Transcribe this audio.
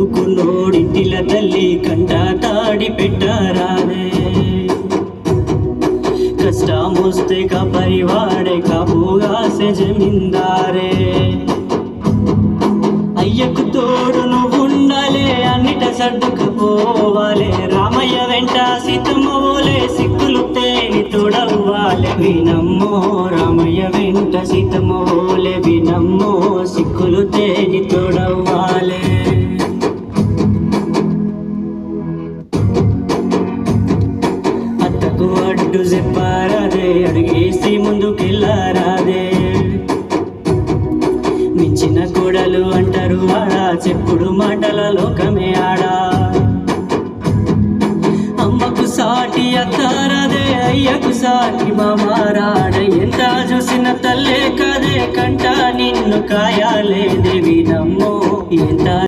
చదువుకున్నోడింటిల తల్లి కంట తాడి పెట్టారాదే కష్టమొస్తే పరివాడే కాపుగాసే జమీందారే అయ్యకు తోడు నువ్వుండాలే అన్నిట సర్దుకుపోవాలే రామయ్య వెంట సీతమ్మ ఓలే సిక్కులు తేని తోడవ్వాలే వినమ్మో రామయ్య వెంట సీతమ్మ ఓలే వినమ్మో సిక్కులు తేని తోడవ్వాలే అత్తకు అడ్డు చెప్పారాదే అడిగేసి ముందుకెళ్ళారాదే మించిన కోడలు అంటారు ఆడా చెప్పుడు మాటల లోకమే ఆడా అమ్మకు సాటి అత్తారదే అయ్యకు సాటి మామారాడ ఎంత చూసిన తల్లే కదే కంట నిన్ను కాయాలే దేవి నమ్మో ఎంత